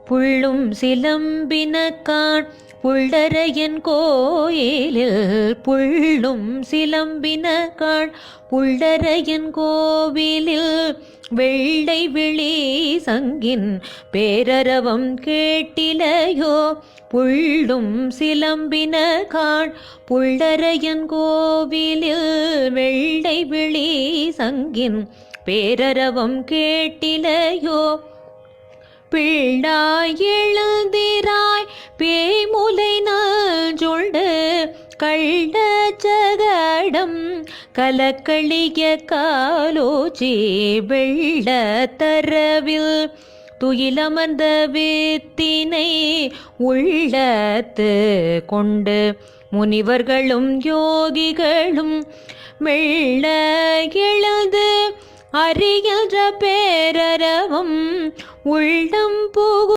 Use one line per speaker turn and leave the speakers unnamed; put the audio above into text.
புள்ளும் சிலம்பினகான் புள்ளரையன் கோயிலில் புள்ளும் சிலம்பினகான் புள்ளரையன் கோவிலில் வெள்ளை விழி சங்கின் பேரரவம் கேட்டிலையோ புள்ளும் சிலம்பினகான் புள்ளரையன் கோவிலில் வெள்ளை விழி சங்கின் பேரரவம் கேட்டிலையோ பிள்ளாய் எழுந்திராய் பேய்முலை நஞ்சுண்டு கள்ள ஜகடம் கலக்களிய காலோச்சி வெள்ள தரவில் துயிலமர்ந்த வித்தினை உள்ளத்து கொண்டு முனிவர்களும் யோகிகளும் மெல்ல எழுந்து அறிகின்ற பேரரவம் உள்ளம் புகு